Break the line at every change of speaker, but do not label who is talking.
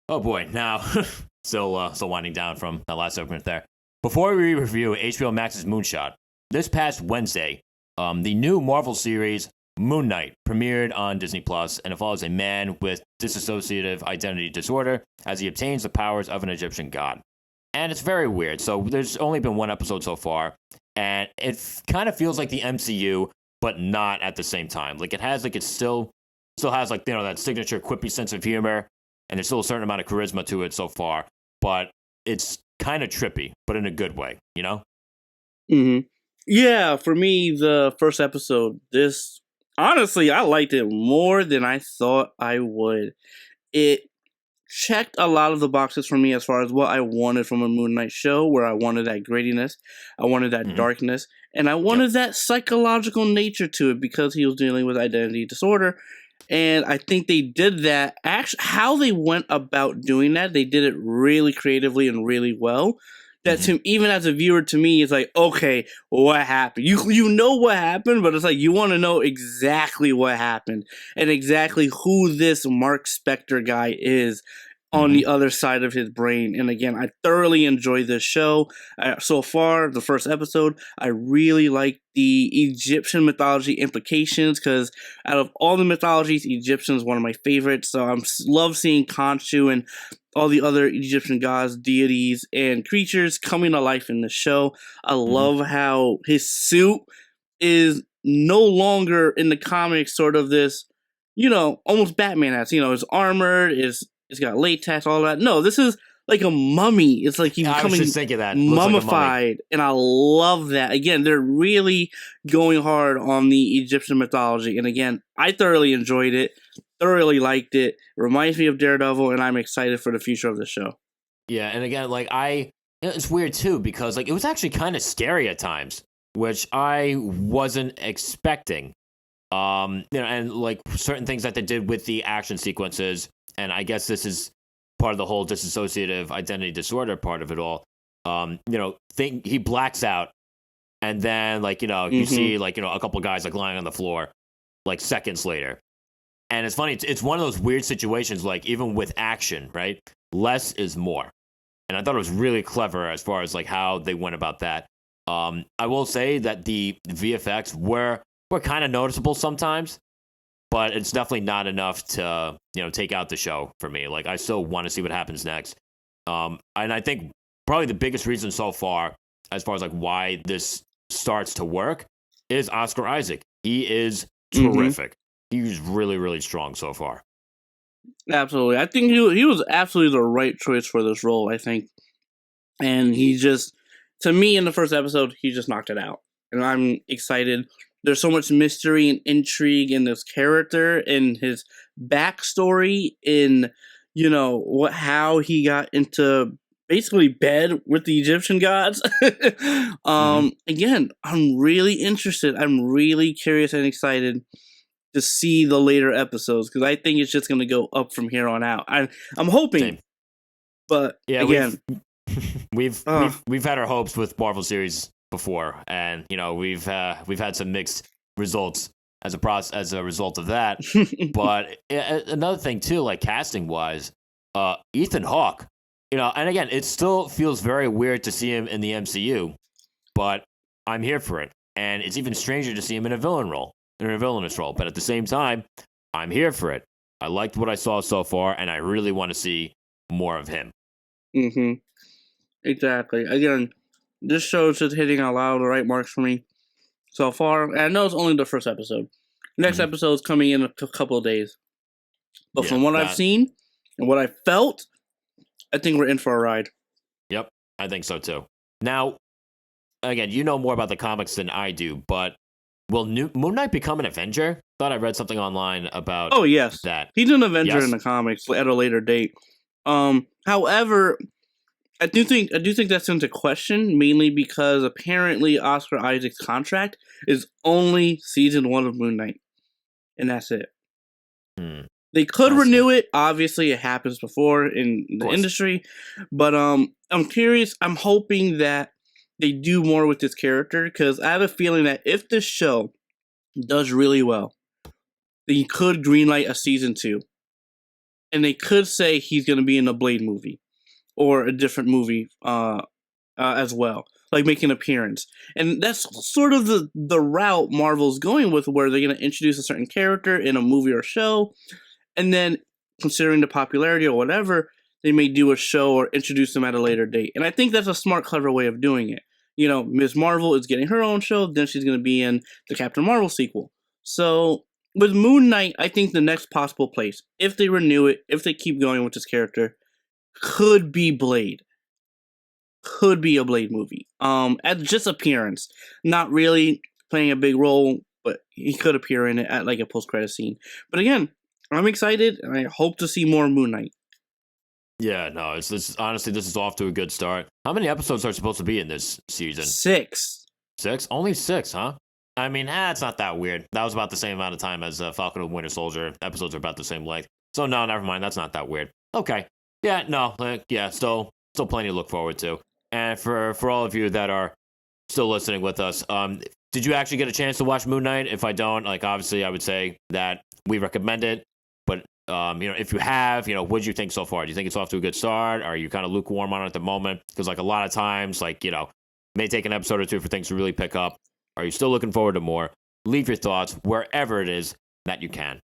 Oh boy, now still winding down from that last segment there. Before we review HBO Max's Moonshot, this past Wednesday, the new Marvel series Moon Knight premiered on Disney Plus, and it follows a man with dissociative identity disorder as he obtains the powers of an Egyptian god. And it's very weird. So there's only been one episode so far, and it kind of feels like the MCU, but not at the same time. Like it still has like that signature quippy sense of humor, and there's still a certain amount of charisma to it so far. But it's kind of trippy, but in a good way, you know?
Mm-hmm. Yeah, for me, the first episode, honestly, I liked it more than I thought I would. It checked a lot of the boxes for me as far as what I wanted from a Moon Knight show, where I wanted that grittiness, I wanted that darkness, and I wanted that psychological nature to it because he was dealing with identity disorder. And I think they did that. Actually, how they went about doing that, they did it really creatively and really well. That even as a viewer, to me, it's like, okay, what happened? You know what happened, but it's like you want to know exactly what happened and exactly who this Mark Spector guy is on the other side of his brain. And again, I thoroughly enjoyed this show. So far, the first episode, I really like the Egyptian mythology implications because out of all the mythologies, Egyptian is one of my favorites. So I love seeing Khonshu and all the other Egyptian gods, deities, and creatures coming to life in the show. I love how his suit is no longer in the comics sort of this, almost Batman-esque. His armor it's got latex, all that. No, this is like a mummy. It's like he's becoming mummified, and I love that. Again, they're really going hard on the Egyptian mythology, and again, I thoroughly enjoyed it, thoroughly liked it. It reminds me of Daredevil, and I'm excited for the future of the show.
Yeah, and again, it's weird too because it was actually kind of scary at times, which I wasn't expecting. And certain things that they did with the action sequences. And I guess this is part of the whole dissociative identity disorder part of it all. He blacks out, and then you see a couple guys lying on the floor, seconds later. And it's funny. It's one of those weird situations. Even with action, right? Less is more. And I thought it was really clever as far as how they went about that. I will say that the VFX were kind of noticeable sometimes. But it's definitely not enough to, take out the show for me. I still want to see what happens next. And I think probably the biggest reason so far, as far as why this starts to work, is Oscar Isaac. He is terrific. He's really, really strong so far.
Absolutely. I think he was absolutely the right choice for this role, I think. And he just, to me, in the first episode, he just knocked it out. And I'm excited. There's so much mystery and intrigue in this character and his backstory in, how he got into basically bed with the Egyptian gods. Again, I'm really interested. I'm really curious and excited to see the later episodes because I think it's just going to go up from here on out. I'm hoping,
Same.
But yeah, again,
we've had our hopes with Marvel series before, and we've had some mixed results as a result of that. But another thing too, casting wise, Ethan Hawke, and again, it still feels very weird to see him in the MCU, but I'm here for it, and it's even stranger to see him in a villainous role. But at the same time, I'm here for it. I liked what I saw so far, and I really want to see more of him.
Exactly. Again, this show is just hitting a lot of the right marks for me so far. And I know it's only the first episode. Next episode is coming in a couple of days. But from what I've seen and what I felt, I think we're in for a ride.
Yep, I think so too. Now, again, you know more about the comics than I do, but will Moon Knight become an Avenger? Thought I read something online about that.
He's an Avenger in the comics at a later date. However, I do think that's into question, mainly because apparently Oscar Isaac's contract is only season 1 of Moon Knight, and that's it. They could renew it. Obviously, it happens before in the industry, but I'm curious. I'm hoping that they do more with this character because I have a feeling that if this show does really well, they could greenlight a season 2. and they could say he's going to be in a Blade movie or a different movie as well, like make an appearance. And that's sort of the route Marvel's going with, where they're going to introduce a certain character in a movie or show, and then considering the popularity or whatever, they may do a show or introduce them at a later date. And I think that's a smart, clever way of doing it. You know, Ms. Marvel is getting her own show, then she's going to be in the Captain Marvel sequel. So with Moon Knight, I think the next possible place, if they renew it, if they keep going with this character, could be Blade. Could be a Blade movie. At just appearance. Not really playing a big role, but he could appear in it at like a post-credit scene. But again, I'm excited, and I hope to see more Moon Knight.
Yeah, no, honestly, this is off to a good start. How many episodes are supposed to be in this season?
6.
6? Only 6, huh? I mean, it's not that weird. That was about the same amount of time as Falcon and Winter Soldier. Episodes are about the same length. So no, never mind. That's not that weird. Okay. Yeah, no, still plenty to look forward to. And for all of you that are still listening with us, did you actually get a chance to watch Moon Knight? If I don't, like, obviously, I would say that we recommend it. But if you have, what did you think so far? Do you think it's off to a good start? Are you kind of lukewarm on it at the moment? Because like a lot of times, like, may take an episode or two for things to really pick up. Are you still looking forward to more? Leave your thoughts wherever it is that you can.